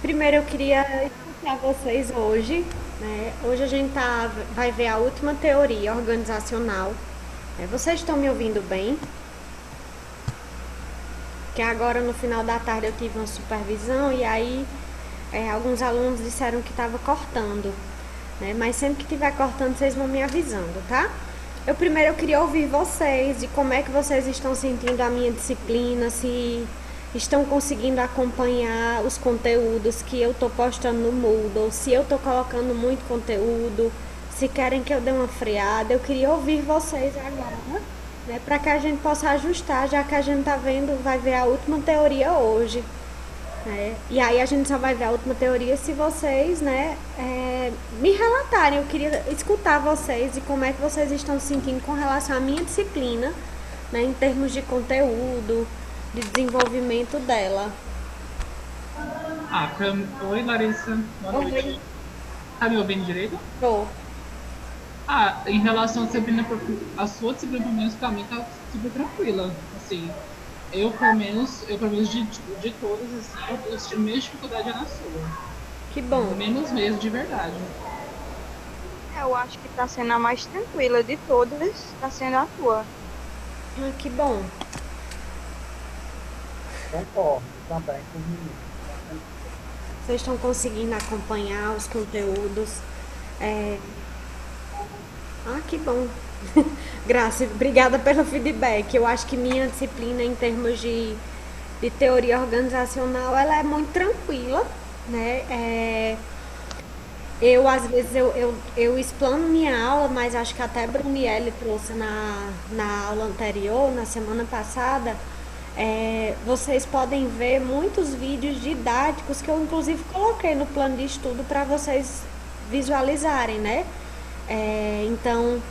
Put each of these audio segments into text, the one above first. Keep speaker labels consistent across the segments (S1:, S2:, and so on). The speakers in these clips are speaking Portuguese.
S1: Primeiro eu queria explicar vocês hoje, né? Hoje a gente vai ver a última teoria organizacional. Vocês estão me ouvindo bem? Que agora no final da tarde eu tive uma supervisão e aí alguns alunos disseram que estava cortando, né? Mas sempre que estiver cortando, vocês vão me avisando, tá? Eu queria ouvir vocês, de como é que vocês estão sentindo a minha disciplina, se estão conseguindo acompanhar os conteúdos que eu estou postando no Moodle, se eu estou colocando muito conteúdo, se querem que eu dê uma freada. Eu queria ouvir vocês agora, né, para que a gente possa ajustar, já que a gente vai ver a última teoria hoje. E aí a gente só vai ver a última teoria se vocês, né, me relatarem. Eu queria escutar vocês e como é que vocês estão se sentindo com relação à minha disciplina, né, em termos de conteúdo, de desenvolvimento dela.
S2: Oi, Larissa, boa noite.
S1: Oi.
S2: Tá me ouvindo direito?
S1: Tô.
S2: Em relação à disciplina, a sua disciplina, pelo menos, pra mim, tá super tranquila. Assim, eu, pelo menos, de todas, assim, eu tive menos dificuldade é na sua.
S1: Que bom.
S2: Menos mesmo, de verdade.
S3: Eu acho que tá sendo a mais tranquila de todas, tá sendo a tua.
S1: Ah, que bom.
S4: Concordo também com o menino.
S1: Vocês estão conseguindo acompanhar os conteúdos. É... Ah, que bom. Graça, obrigada pelo feedback. Eu acho que minha disciplina em termos de teoria organizacional, ela é muito tranquila, né? Às vezes, eu explano minha aula, mas acho que até a Brunielle trouxe na aula anterior, na semana passada. Vocês podem ver muitos vídeos didáticos que eu, inclusive, coloquei no plano de estudo para vocês visualizarem, né? Então,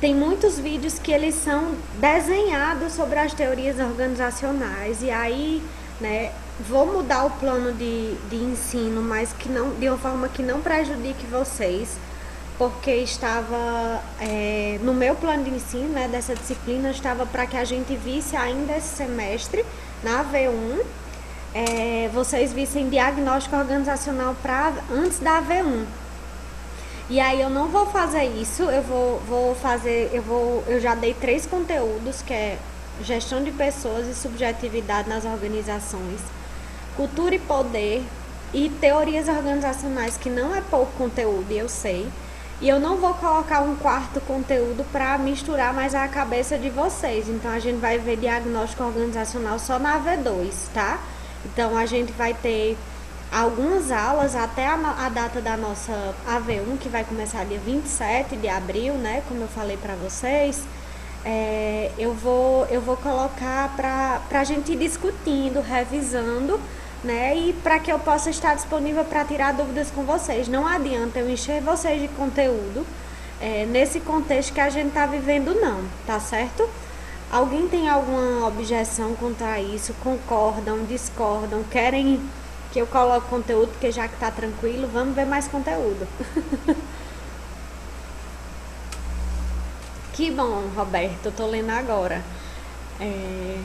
S1: tem muitos vídeos que eles são desenhados sobre as teorias organizacionais e aí, né, vou mudar o plano de ensino, mas que não, de uma forma que não prejudique vocês, porque estava no meu plano de ensino, né, dessa disciplina, estava para que a gente visse ainda esse semestre, na AV1, vocês vissem diagnóstico organizacional antes da AV1. E aí eu não vou fazer isso, vou fazer, eu já dei 3 conteúdos, que é gestão de pessoas e subjetividade nas organizações, cultura e poder e teorias organizacionais, que não é pouco conteúdo, eu sei. E eu não vou colocar um quarto conteúdo para misturar mais a cabeça de vocês. Então a gente vai ver diagnóstico organizacional só na V2, tá? Então a gente vai ter algumas aulas até a data da nossa AV1, que vai começar dia 27 de abril, né? Como eu falei para vocês. Eu vou colocar para a gente ir discutindo, revisando, né? E para que eu possa estar disponível para tirar dúvidas com vocês. Não adianta eu encher vocês de conteúdo nesse contexto que a gente está vivendo, não, tá certo? Alguém tem alguma objeção contra isso? Concordam, discordam, querem que eu coloque conteúdo, porque já que tá tranquilo, vamos ver mais conteúdo. Que bom, Roberto, eu tô lendo agora. É,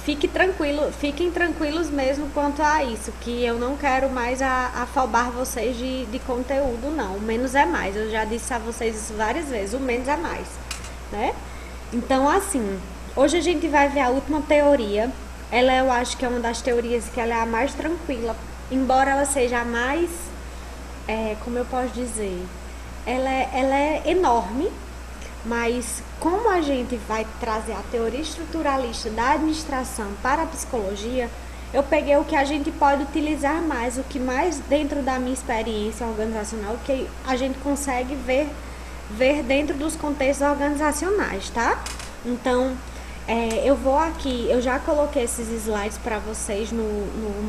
S1: fiquem tranquilos mesmo quanto a isso, que eu não quero mais afobar vocês de conteúdo, não. O menos é mais. Eu já disse a vocês isso várias vezes, o menos é mais, né? Então, assim, hoje a gente vai ver a última teoria. Ela, eu acho que é uma das teorias que ela é a mais tranquila, embora ela seja a mais, como eu posso dizer, ela é enorme, mas como a gente vai trazer a teoria estruturalista da administração para a psicologia, eu peguei o que a gente pode utilizar mais, o que mais dentro da minha experiência organizacional, que a gente consegue ver dentro dos contextos organizacionais, tá? Então, eu vou aqui, eu já coloquei esses slides para vocês no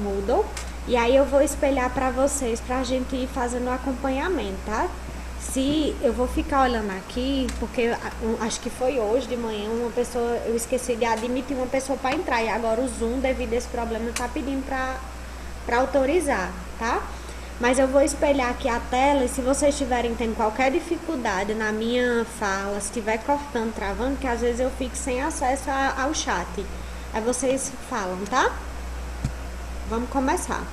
S1: Moodle, e aí eu vou espelhar para vocês, para a gente ir fazendo o acompanhamento, tá? Se eu vou ficar olhando aqui, porque acho que foi hoje de manhã uma pessoa, eu esqueci de admitir uma pessoa para entrar, e agora o Zoom, devido a esse problema, está pedindo para autorizar, tá? Mas eu vou espelhar aqui a tela, e se vocês estiverem tendo qualquer dificuldade na minha fala, se estiver cortando, travando, que às vezes eu fico sem acesso ao chat, aí vocês falam, tá? Vamos começar.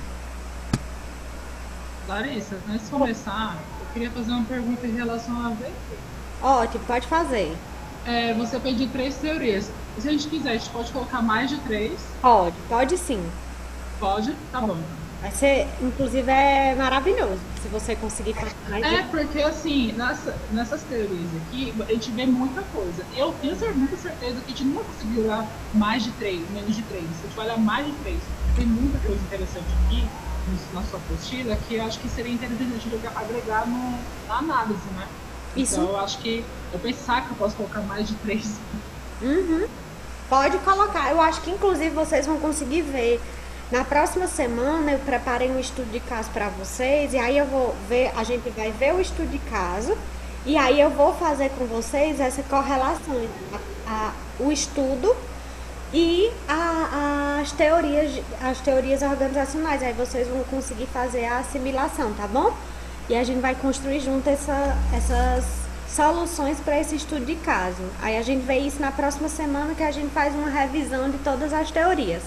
S2: Larissa, antes de começar, eu queria fazer uma pergunta em relação a ver.
S1: Ótimo, pode fazer.
S2: Você pediu três teorias. Se a gente quiser, a gente pode colocar mais de três.
S1: Pode sim.
S2: Pode? Tá bom, então.
S1: Vai ser, inclusive, é maravilhoso se você conseguir fazer mais
S2: Porque assim, nessas teorias aqui, a gente vê muita coisa. Eu tenho muita certeza que a gente não vai conseguir olhar mais de três, menos de três. A gente vai olhar mais de três. Tem muita coisa interessante aqui na sua apostila que eu acho que seria interessante a gente agregar na análise, né?
S1: Isso.
S2: Então eu acho que eu pensar que eu posso colocar mais de três.
S1: Pode colocar. Eu acho que inclusive vocês vão conseguir ver. Na próxima semana eu preparei um estudo de caso para vocês e aí eu vou ver, a gente vai ver o estudo de caso e aí eu vou fazer com vocês essa correlação entre o estudo e as teorias organizacionais. Aí vocês vão conseguir fazer a assimilação, tá bom? E a gente vai construir junto essas soluções para esse estudo de caso. Aí a gente vê isso na próxima semana que a gente faz uma revisão de todas as teorias,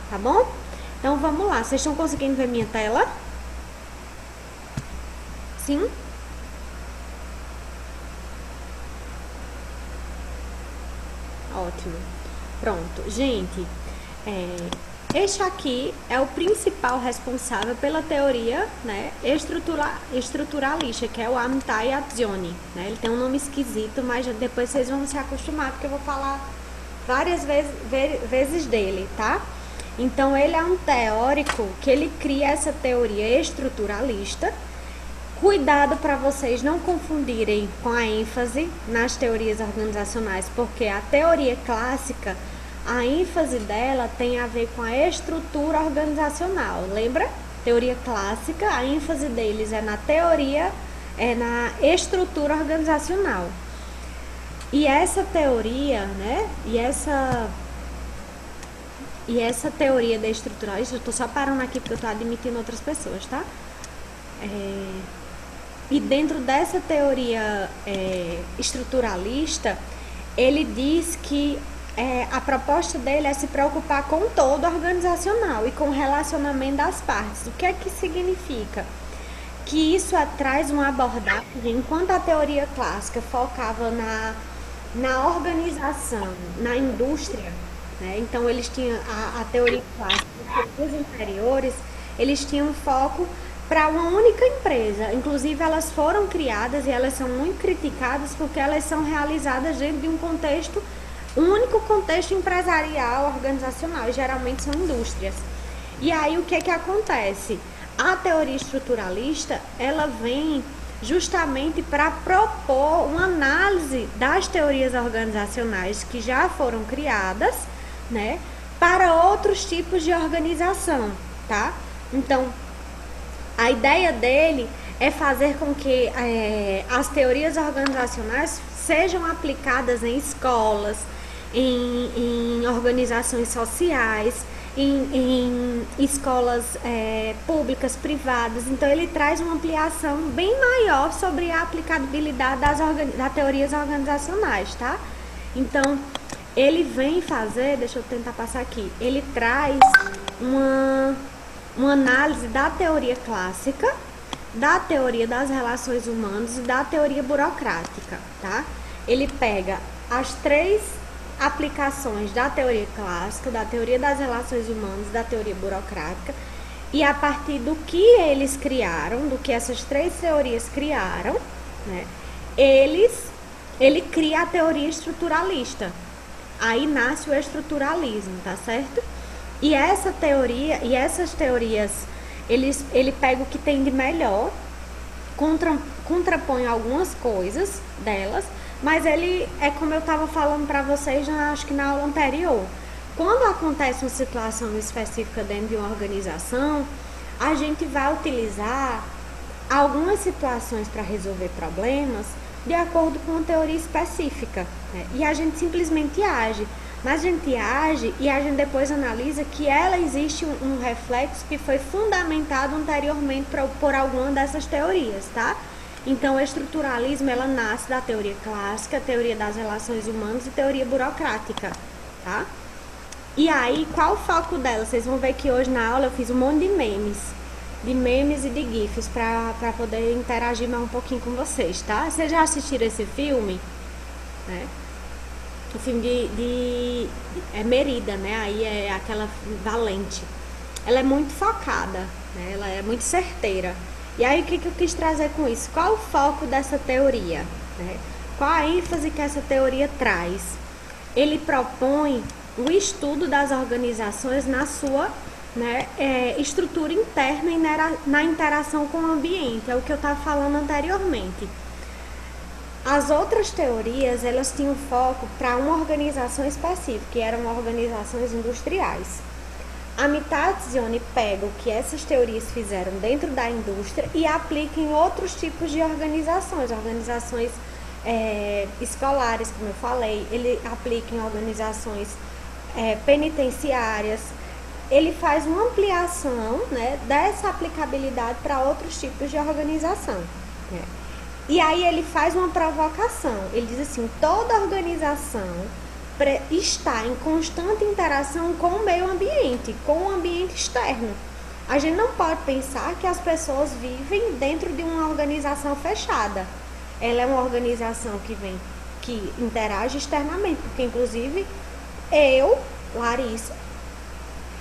S1: tá bom? Então vamos lá, vocês estão conseguindo ver minha tela? Sim? Ótimo. Pronto, gente, este aqui é o principal responsável pela teoria, né, estruturalista, que é o Amitai Azioni, né? Ele tem um nome esquisito, mas depois vocês vão se acostumar, porque eu vou falar várias vezes dele, tá? Então, ele é um teórico que ele cria essa teoria estruturalista. Cuidado para vocês não confundirem com a ênfase nas teorias organizacionais, porque a teoria clássica, a ênfase dela tem a ver com a estrutura organizacional. Lembra? Teoria clássica, a ênfase deles é na teoria, é na estrutura organizacional. E essa teoria, né? E essa teoria da estruturalista, eu tô só parando aqui porque eu tô admitindo outras pessoas, tá? E dentro dessa teoria estruturalista, ele diz que a proposta dele é se preocupar com o todo organizacional e com o relacionamento das partes. O que é que significa? Que isso traz uma abordagem, enquanto a teoria clássica focava na organização, na indústria, né? Então eles tinham a teoria clássica, os anteriores, eles tinham foco para uma única empresa. Inclusive elas foram criadas e elas são muito criticadas porque elas são realizadas dentro de um único contexto empresarial, organizacional, e geralmente são indústrias. E aí o que acontece? A teoria estruturalista, ela vem justamente para propor uma análise das teorias organizacionais que já foram criadas, né, para outros tipos de organização, tá? Então, a ideia dele é fazer com que as teorias organizacionais sejam aplicadas em escolas, em organizações sociais, em escolas públicas, privadas. Então ele traz uma ampliação bem maior sobre a aplicabilidade das teorias organizacionais, tá? Então ele vem fazer, deixa eu tentar passar aqui, ele traz uma análise da teoria clássica, da teoria das relações humanas e da teoria burocrática, tá? Ele pega as três aplicações da teoria clássica, da teoria das relações humanas e da teoria burocrática, e a partir do que eles criaram, do que essas três teorias criaram, né, ele cria a teoria estruturalista. Aí nasce o estruturalismo, tá certo? E essa teoria, e essas teorias, ele pega o que tem de melhor, contrapõe algumas coisas delas, mas ele é como eu estava falando para vocês, acho que na aula anterior. Quando acontece uma situação específica dentro de uma organização, a gente vai utilizar algumas situações para resolver problemas de acordo com uma teoria específica, né? E a gente simplesmente age. Mas a gente age e a gente depois analisa que ela existe um reflexo que foi fundamentado anteriormente por alguma dessas teorias, tá? Então, o estruturalismo, ela nasce da teoria clássica, teoria das relações humanas e teoria burocrática, tá? E aí, qual o foco dela? Vocês vão ver que hoje na aula eu fiz um monte de memes. de memes e de GIFs para poder interagir mais um pouquinho com vocês, tá? Vocês já assistiram esse filme? Né? O filme é Merida, né? Aí é aquela Valente. Ela é muito focada, né? Ela é muito certeira. E aí o que eu quis trazer com isso? Qual o foco dessa teoria? Né? Qual a ênfase que essa teoria traz? Ele propõe o estudo das organizações na sua, né, estrutura interna e na interação com o ambiente. É o que eu estava falando anteriormente. As outras teorias, elas tinham foco para uma organização específica, que eram organizações industriais. A Mitazione pega o que essas teorias fizeram dentro da indústria e aplica em outros tipos de organizações, escolares, como eu falei, ele aplica em organizações penitenciárias, ele faz uma ampliação, né, dessa aplicabilidade para outros tipos de organização. Né? E aí ele faz uma provocação, ele diz assim, toda organização está em constante interação com o meio ambiente, com o ambiente externo. A gente não pode pensar que as pessoas vivem dentro de uma organização fechada. Ela é uma organização que interage externamente, porque inclusive eu, Larissa,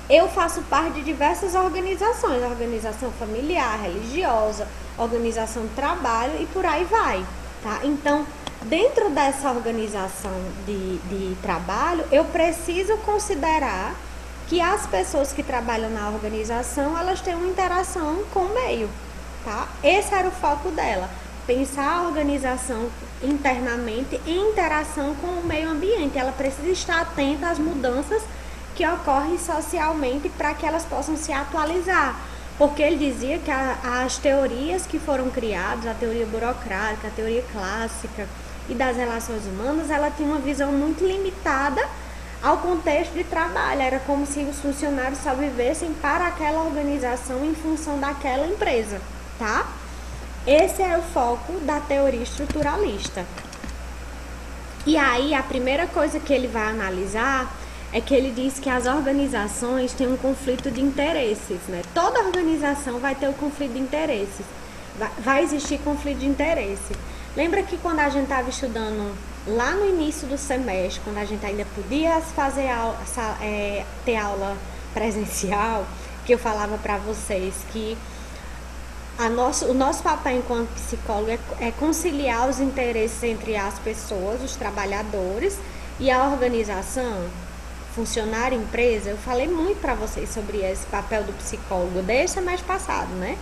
S1: eu faço parte de diversas organizações, organização familiar, religiosa, organização de trabalho e por aí vai, tá? Então, dentro dessa organização de trabalho, eu preciso considerar que as pessoas que trabalham na organização, elas têm uma interação com o meio, tá? Esse era o foco dela, pensar a organização internamente em interação com o meio ambiente. Ela precisa estar atenta às mudanças que ocorrem socialmente para que elas possam se atualizar. Porque ele dizia que as teorias que foram criadas, a teoria burocrática, a teoria clássica e das relações humanas, ela tinha uma visão muito limitada ao contexto de trabalho. Era como se os funcionários só vivessem para aquela organização em função daquela empresa, tá? Esse é o foco da teoria estruturalista. E aí, a primeira coisa que ele vai analisar é que ele diz que as organizações têm um conflito de interesses, né? Toda organização vai ter um conflito de interesses. Vai existir conflito de interesse. Lembra que quando a gente estava estudando lá no início do semestre, quando a gente ainda podia fazer ter aula presencial, que eu falava para vocês que o nosso papel enquanto psicólogo é conciliar os interesses entre as pessoas, os trabalhadores e a organização, funcionário, empresa. Eu falei muito para vocês sobre esse papel do psicólogo desde o semestre passado, né?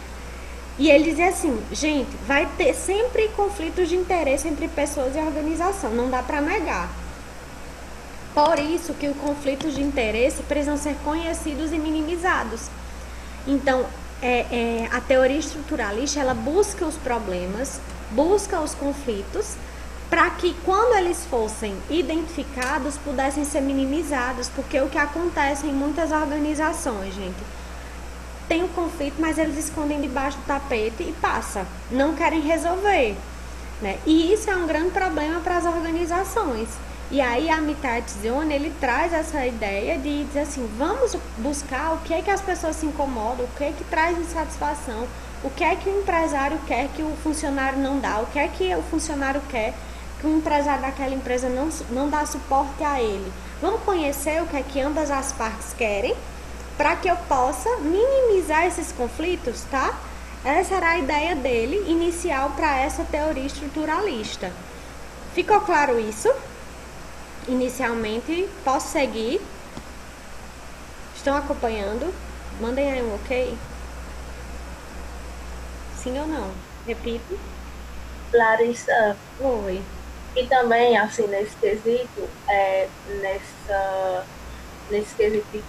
S1: E ele dizia assim, gente, vai ter sempre conflitos de interesse entre pessoas e organização, não dá para negar. Por isso que os conflitos de interesse precisam ser conhecidos e minimizados. Então, a teoria estruturalista, ela busca os problemas, busca os conflitos, para que quando eles fossem identificados, pudessem ser minimizados, porque o que acontece em muitas organizações, gente, tem o conflito, mas eles escondem debaixo do tapete e passa, não querem resolver, né? E isso é um grande problema para as organizações. E aí a Mitazione, ele traz essa ideia de dizer assim, vamos buscar o que é que as pessoas se incomodam, o que é que traz insatisfação, o que é que o empresário quer que o funcionário não dá, o que é que o funcionário quer que o empresário daquela empresa não dá suporte a ele. Vamos conhecer o que é que ambas as partes querem, para que eu possa minimizar esses conflitos, tá? Essa era a ideia dele, inicial, para essa teoria estruturalista. Ficou claro isso? Inicialmente, posso seguir? Estão acompanhando? Mandem aí um ok? Sim ou não? Repito.
S5: Larissa,
S1: Oi.
S5: e também, assim, nesse quesito de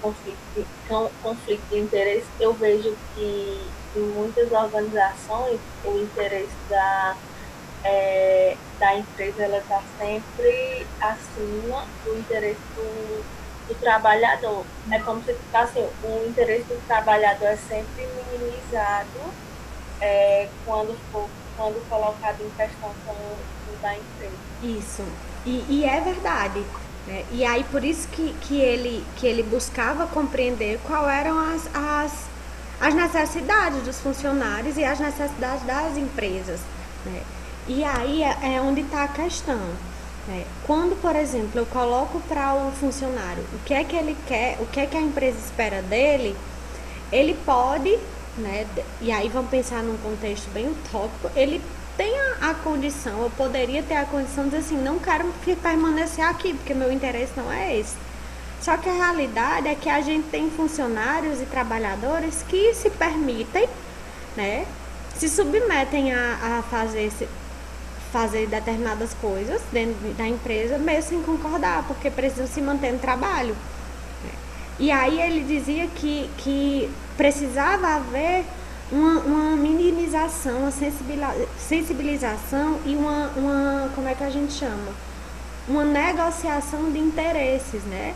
S5: conflito de interesse, eu vejo que em muitas organizações o interesse da empresa ela está sempre acima do interesse do trabalhador. É como se assim, o interesse do trabalhador é sempre minimizado quando colocado em questão com o da empresa.
S1: Isso. E é verdade. Né? E aí por isso que ele buscava compreender qual eram as necessidades dos funcionários e as necessidades das empresas, né? E aí é onde está a questão. Quando, por exemplo, eu coloco para o funcionário o que é que ele quer, o que é que a empresa espera dele, ele pode, né, e aí vamos pensar num contexto bem utópico, ele tem a condição, eu poderia ter a condição de dizer assim, não quero permanecer aqui, porque meu interesse não é esse. Só que a realidade é que a gente tem funcionários e trabalhadores que se permitem, né, se submetem a fazer determinadas coisas dentro da empresa, mesmo sem concordar, porque precisam se manter no trabalho. E aí ele dizia que precisava haver uma minimização, uma sensibilização e uma, como é que a gente chama? Uma negociação de interesses, né?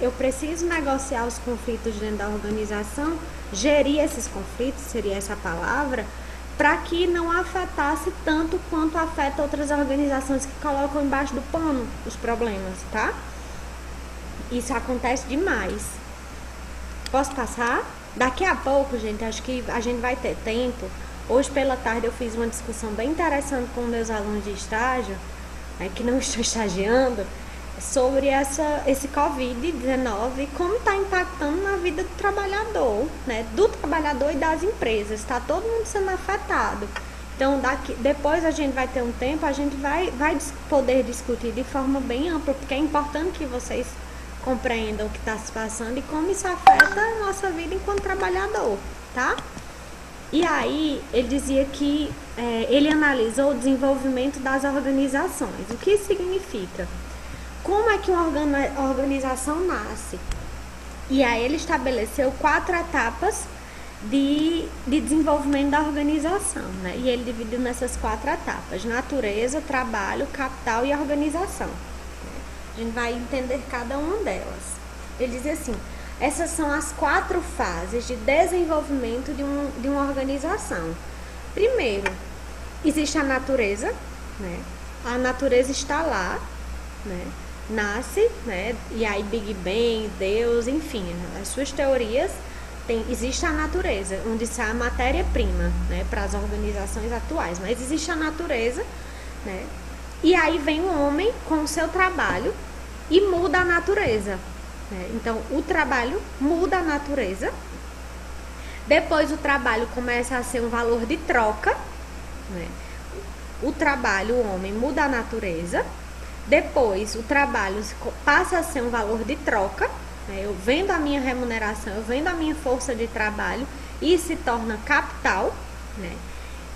S1: Eu preciso negociar os conflitos dentro da organização, gerir esses conflitos, seria essa a palavra, para que não afetasse tanto quanto afeta outras organizações que colocam embaixo do pano os problemas, tá? Isso acontece demais. Posso passar? Daqui a pouco, gente, acho que a gente vai ter tempo. Hoje pela tarde eu fiz uma discussão bem interessante com meus alunos de estágio, que não estou estagiando, sobre esse Covid-19 e como está impactando na vida do trabalhador, né? Do trabalhador e das empresas. Está todo mundo sendo afetado. Então, depois a gente vai ter um tempo, a gente vai poder discutir de forma bem ampla, porque é importante que vocês compreendam o que está se passando e como isso afeta a nossa vida enquanto trabalhador, tá? E aí, ele dizia que ele analisou o desenvolvimento das organizações. O que isso significa? Como é que uma organização nasce? E aí ele estabeleceu 4 etapas de desenvolvimento da organização, né? E ele dividiu nessas 4 etapas: natureza, trabalho, capital e organização. A gente vai entender cada uma delas. Ele diz assim: essas são as 4 fases de desenvolvimento de uma organização. Primeiro, existe a natureza, né? A natureza está lá, né? Nasce, né? E aí Big Bang, Deus, enfim, as suas teorias, existe a natureza, onde sai a matéria-prima, né? Para as organizações atuais, mas existe a natureza, né? E aí vem o homem com o seu trabalho e muda a natureza, né? Então, o trabalho muda a natureza. Depois, o trabalho começa a ser um valor de troca, né? O trabalho, o homem, muda a natureza. Depois, o trabalho passa a ser um valor de troca, né? Eu vendo a minha remuneração, eu vendo a minha força de trabalho e se torna capital, né?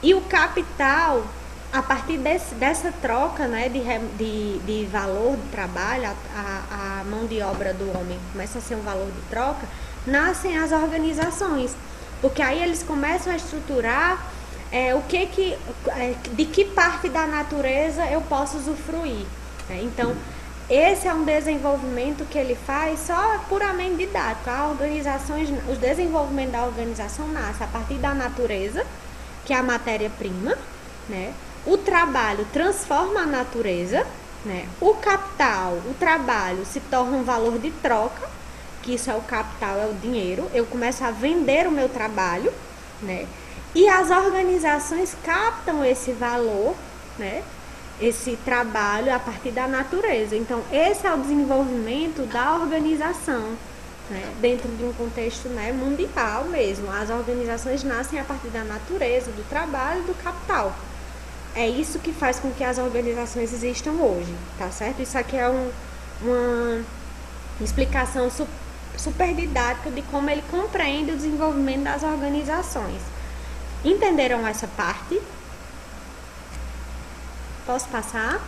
S1: E o capital, a partir dessa troca, né, de valor de trabalho, a mão de obra do homem começa a ser um valor de troca, nascem as organizações, porque aí eles começam a estruturar de que parte da natureza eu posso usufruir, né? Então, esse é um desenvolvimento que ele faz só puramente didático. O desenvolvimento da organização nasce a partir da natureza, que é a matéria-prima, né? O trabalho transforma a natureza, né? O capital, o trabalho se torna um valor de troca, que isso é o capital, é o dinheiro. Eu começo a vender o meu trabalho, né? E as organizações captam esse valor, né? Esse trabalho a partir da natureza. Então, esse é o desenvolvimento da organização, né? Dentro de um contexto, né, mundial mesmo. As organizações nascem a partir da natureza, do trabalho e do capital. É isso que faz com que as organizações existam hoje, tá certo? Isso aqui é uma explicação super didática de como ele compreende o desenvolvimento das organizações. Entenderam essa parte? Posso passar?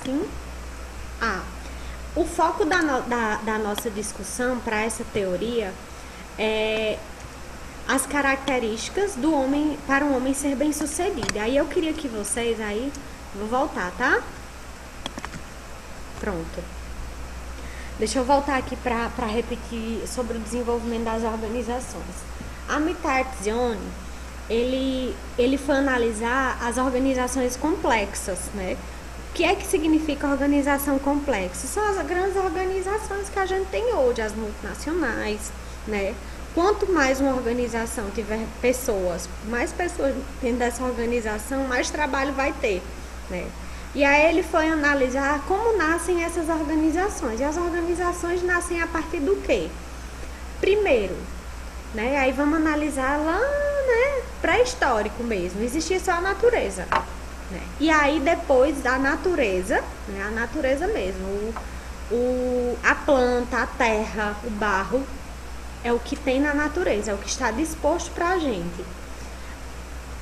S1: Sim? O foco da nossa discussão para essa teoria é as características do homem, para um homem ser bem-sucedido. Aí eu queria que vocês vou voltar, tá? Pronto. Deixa eu voltar aqui para repetir sobre o desenvolvimento das organizações. Amitart Zion, ele foi analisar as organizações complexas, né? O que é que significa organização complexa? São as grandes organizações que a gente tem hoje, as multinacionais, né? Quanto mais uma organização tiver pessoas, mais pessoas dentro dessa organização, mais trabalho vai ter, né? E aí ele foi analisar como nascem essas organizações. E as organizações nascem a partir do quê? Primeiro, né? Aí vamos analisar lá, né? Pré-histórico mesmo. Existia só a natureza, né? E aí depois da natureza, né? A natureza mesmo, a planta, a terra, o barro, é o que tem na natureza, é o que está disposto pra gente.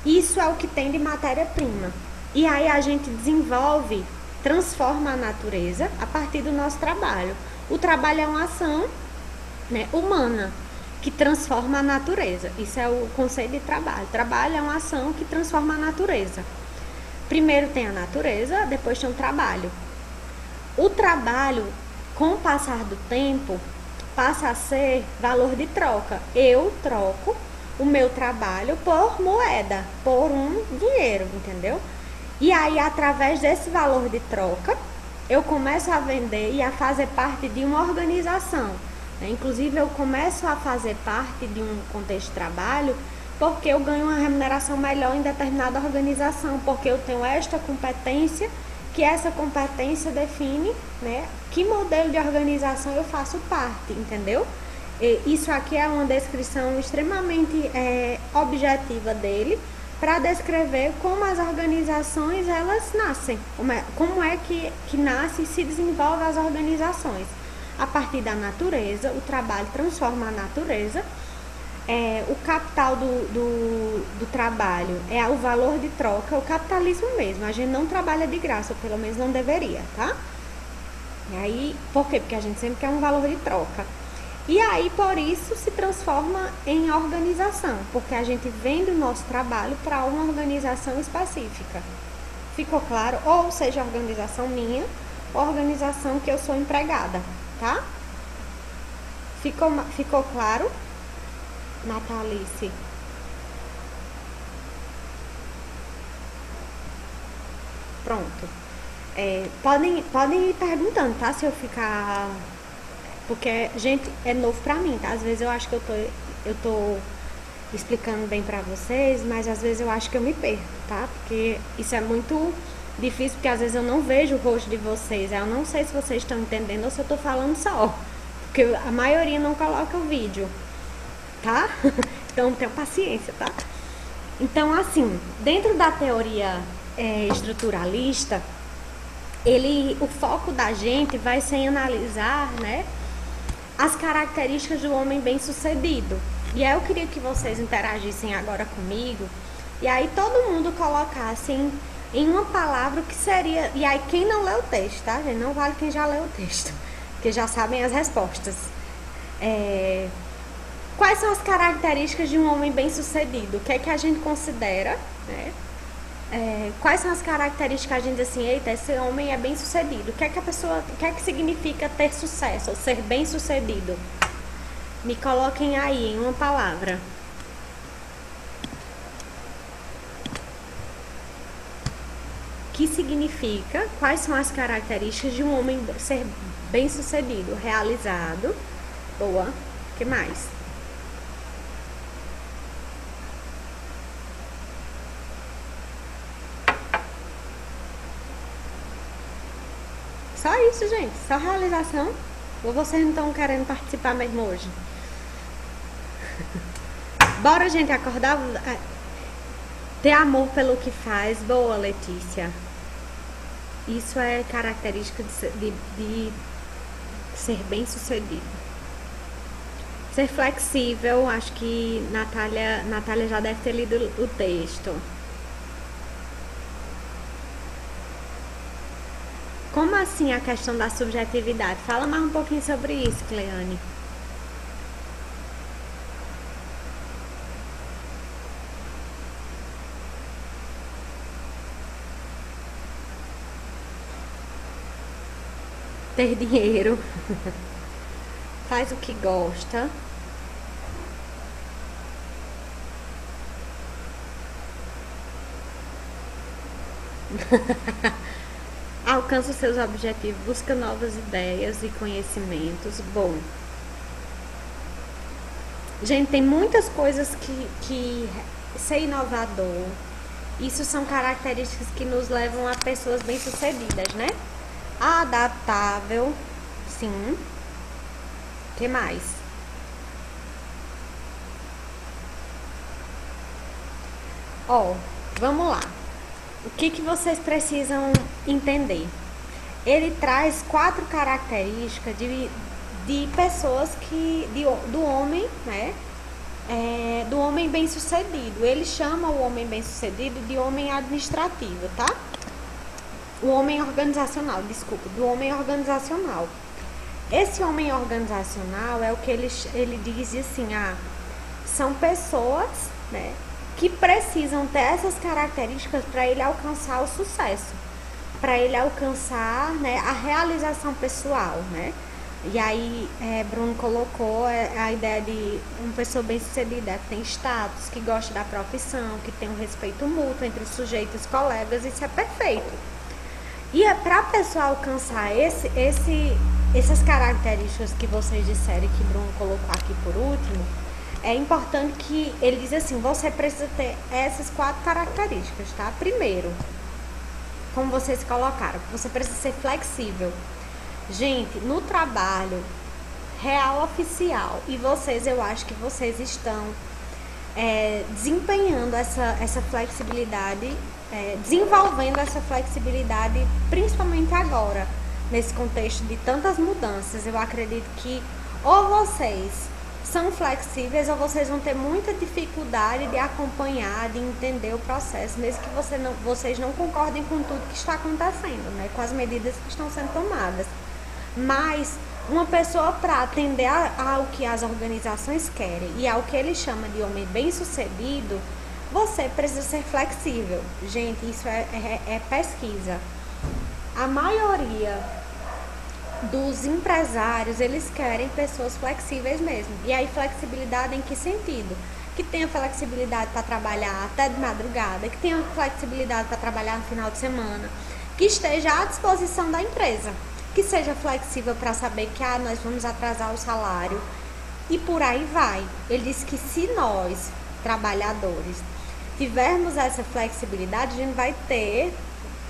S1: Isso é o que tem de matéria-prima. E aí a gente desenvolve, transforma a natureza a partir do nosso trabalho. O trabalho é uma ação, né, humana, que transforma a natureza. Isso é o conceito de trabalho. Trabalho é uma ação que transforma a natureza. Primeiro tem a natureza, depois tem o trabalho. O trabalho, com o passar do tempo, passa a ser valor de troca. Eu troco o meu trabalho por moeda, por um dinheiro, entendeu? E aí, através desse valor de troca, eu começo a vender e a fazer parte de uma organização, né? Inclusive, eu começo a fazer parte de um contexto de trabalho porque eu ganho uma remuneração melhor em determinada organização, porque eu tenho esta competência, que essa competência define, né, que modelo de organização eu faço parte, entendeu? E isso aqui é uma descrição extremamente objetiva dele, para descrever como as organizações elas nascem, como é que nasce e se desenvolve as organizações. A partir da natureza, o trabalho transforma a natureza, o capital do trabalho é o valor de troca, o capitalismo mesmo. A gente não trabalha de graça, ou pelo menos não deveria, tá? E aí, por quê? Porque a gente sempre quer um valor de troca. E aí, por isso, se transforma em organização, porque a gente vende o nosso trabalho para uma organização específica. Ficou claro? Ou seja, organização minha, ou organização que eu sou empregada, tá? Ficou claro, Natalice? Pronto. Podem ir perguntando, tá? Se eu ficar... Porque, gente, é novo pra mim, tá? Às vezes eu acho que eu tô explicando bem pra vocês, mas às vezes eu acho que eu me perco, tá? Porque isso é muito difícil, porque às vezes eu não vejo o rosto de vocês. Eu não sei se vocês estão entendendo ou se eu tô falando só. Porque a maioria não coloca o vídeo, tá? Então, tenham paciência, tá? Então, assim, dentro da teoria estruturalista, o foco da gente vai ser em analisar, né, as características do homem bem-sucedido. E aí eu queria que vocês interagissem agora comigo, e aí todo mundo colocasse em uma palavra o que seria... E aí quem não leu o texto, tá, gente? Não vale quem já leu o texto, porque já sabem as respostas. Quais são as características de um homem bem-sucedido? O que é que a gente considera, né? Quais são as características que a gente diz assim, eita, esse homem é bem sucedido? O que é que significa ter sucesso, ou ser bem sucedido? Me coloquem aí em uma palavra. Que significa, quais são as características de um homem ser bem sucedido, realizado? Boa. O que mais? Só isso, gente. Só realização. Ou vocês não estão querendo participar mesmo hoje? Bora, gente, acordar. Ter amor pelo que faz. Boa, Letícia. Isso é característica de ser bem sucedido. Ser flexível. Acho que Natália já deve ter lido o texto. Como assim a questão da subjetividade? Fala mais um pouquinho sobre isso, Cleane. Ter dinheiro. Faz o que gosta. alcança os seus objetivos, busca novas ideias e conhecimentos. Bom, gente, tem muitas coisas que ser inovador, isso são características que nos levam a pessoas bem-sucedidas, né? Adaptável, sim. O que mais? Ó, vamos lá. O que vocês precisam entender? Ele traz 4 características de pessoas do homem, né? Do homem bem-sucedido. Ele chama o homem bem-sucedido de homem administrativo, tá? O homem organizacional, desculpa, do homem organizacional. Esse homem organizacional é o que ele diz assim, são pessoas, né, que precisam ter essas características para ele alcançar o sucesso, para ele alcançar, né, a realização pessoal, né? E aí, Bruno colocou a ideia de uma pessoa bem-sucedida, que tem status, que gosta da profissão, que tem um respeito mútuo entre os sujeitos e colegas, isso é perfeito. E para a pessoa alcançar essas características que vocês disseram, que Bruno colocou aqui por último, é importante que ele diz assim, você precisa ter essas 4 características, tá? Primeiro, como vocês colocaram, você precisa ser flexível. Gente, no trabalho real oficial, e vocês, eu acho que vocês estão desempenhando essa flexibilidade, desenvolvendo essa flexibilidade, principalmente agora, nesse contexto de tantas mudanças. Eu acredito que ou vocês são flexíveis ou vocês vão ter muita dificuldade de acompanhar, de entender o processo, mesmo que vocês não concordem com tudo que está acontecendo, né, com as medidas que estão sendo tomadas. Mas uma pessoa, para atender ao que as organizações querem e ao que ele chama de homem bem-sucedido, você precisa ser flexível. Gente, isso é pesquisa. A maioria dos empresários, eles querem pessoas flexíveis mesmo. E aí, flexibilidade em que sentido? Que tenha flexibilidade para trabalhar até de madrugada, que tenha flexibilidade para trabalhar no final de semana, que esteja à disposição da empresa, que seja flexível para saber que nós vamos atrasar o salário e por aí vai. Ele disse que se nós, trabalhadores, tivermos essa flexibilidade, a gente vai ter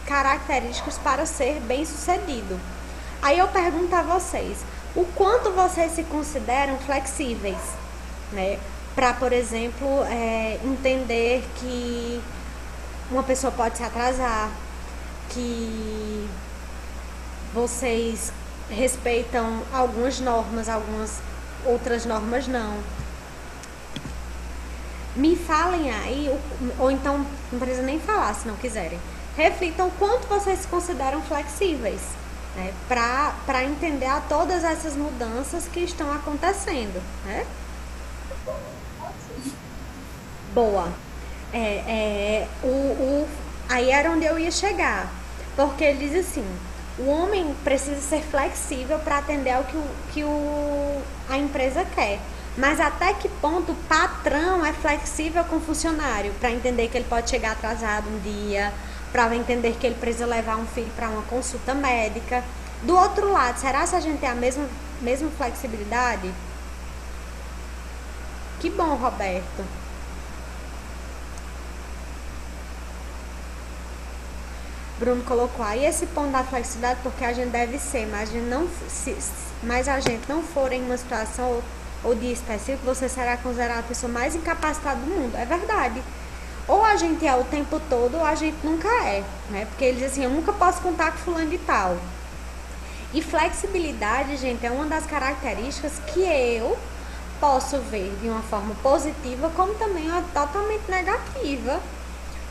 S1: características para ser bem-sucedido. Aí eu pergunto a vocês, o quanto vocês se consideram flexíveis, né? Para, por exemplo, entender que uma pessoa pode se atrasar, que vocês respeitam algumas normas, algumas outras normas não. Me falem aí, ou então não precisa nem falar se não quiserem. Reflitam o quanto vocês se consideram flexíveis, né, para entender todas essas mudanças que estão acontecendo, né? Boa. Aí era onde eu ia chegar, porque ele diz assim, o homem precisa ser flexível para atender ao que a empresa quer. Mas até que ponto o patrão é flexível com o funcionário para entender que ele pode chegar atrasado um dia, para entender que ele precisa levar um filho para uma consulta médica. Do outro lado, será que a gente tem a mesma flexibilidade? Que bom, Roberto. Bruno colocou aí esse ponto da flexibilidade, porque a gente deve ser, mas a gente não for em uma situação ou dia específico, você será considerada a pessoa mais incapacitada do mundo. É verdade. Ou a gente é o tempo todo, ou a gente nunca é, né? Porque ele diz assim, eu nunca posso contar com fulano de tal. E flexibilidade, gente, é uma das características que eu posso ver de uma forma positiva, como também uma totalmente negativa.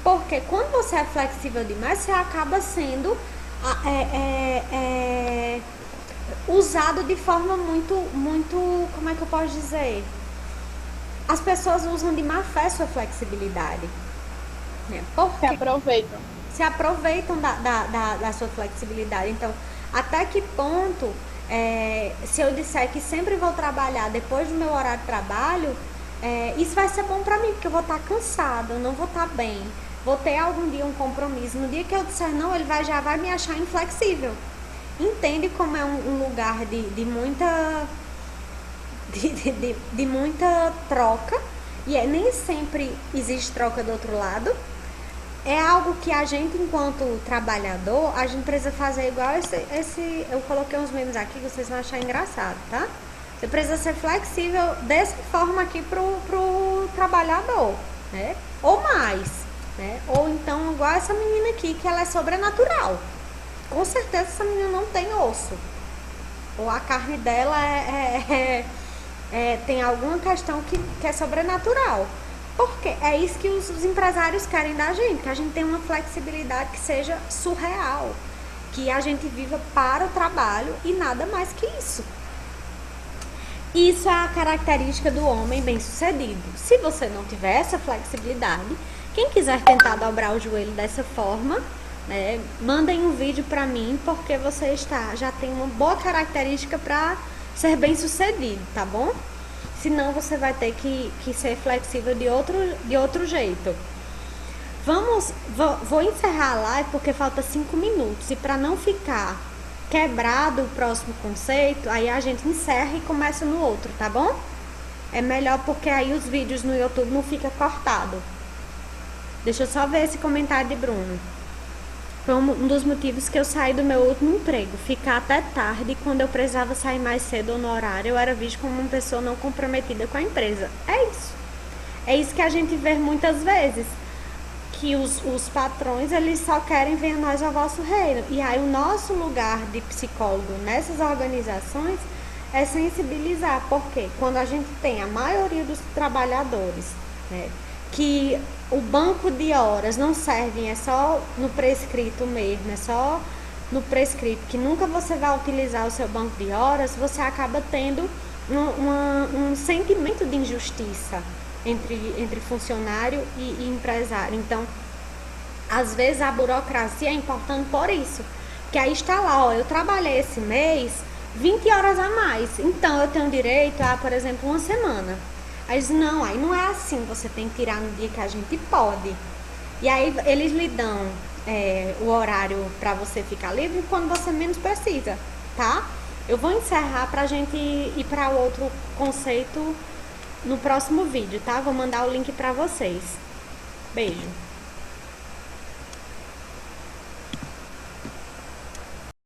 S1: Porque quando você é flexível demais, você acaba sendo usado de forma muito, como é que eu posso dizer? As pessoas usam de má fé sua flexibilidade. Né? Porque se aproveitam da sua flexibilidade. Então, até que ponto, se eu disser que sempre vou trabalhar depois do meu horário de trabalho, isso vai ser bom pra mim, porque eu vou estar cansada, eu não vou estar bem. vou ter algum dia um compromisso. No dia que eu disser não, ele já vai me achar inflexível. Entende como é um lugar de muita de muita troca, e nem sempre existe troca do outro lado. É algo que a gente, enquanto trabalhador, a gente precisa fazer igual esse eu coloquei uns memes aqui que vocês vão achar engraçado, tá? Você precisa ser flexível dessa forma aqui pro trabalhador, né? Ou mais, né? Ou então igual essa menina aqui, que ela é sobrenatural. Com certeza essa menina não tem osso. Ou a carne dela tem alguma questão que é sobrenatural. Porque é isso que os empresários querem da gente, que a gente tenha uma flexibilidade que seja surreal, que a gente viva para o trabalho e nada mais que isso. Isso é a característica do homem bem-sucedido. Se você não tiver essa flexibilidade, quem quiser tentar dobrar o joelho dessa forma, né, mandem um vídeo para mim, porque você já tem uma boa característica para ser bem-sucedido, tá bom? Senão você vai ter que ser flexível de outro jeito. Vou encerrar a live porque falta 5 minutos. E para não ficar quebrado o próximo conceito, aí a gente encerra e começa no outro, tá bom? É melhor porque aí os vídeos no YouTube não ficam cortados. Deixa eu só ver esse comentário de Bruno. Foi um dos motivos que eu saí do meu último emprego. Ficar até tarde, quando eu precisava sair mais cedo ou no horário, eu era vista como uma pessoa não comprometida com a empresa. É isso. É isso que a gente vê muitas vezes. Que os patrões, eles só querem ver nós ao vosso reino. E aí o nosso lugar de psicólogo nessas organizações é sensibilizar. Porque quando a gente tem a maioria dos trabalhadores, né, que o banco de horas não serve, é só no prescrito mesmo, é só no prescrito, que nunca você vai utilizar o seu banco de horas, você acaba tendo um sentimento de injustiça entre funcionário e empresário. Então, às vezes a burocracia é importante por isso, que aí está lá, ó, eu trabalhei esse mês 20 horas a mais, então eu tenho direito a, por exemplo, uma semana. Aí não, aí não é assim, você tem que tirar no dia que a gente pode. E aí eles lhe dão o horário para você ficar livre quando você menos precisa, tá? Eu vou encerrar pra gente ir para o outro conceito no próximo vídeo, tá? Vou mandar o link para vocês. Beijo!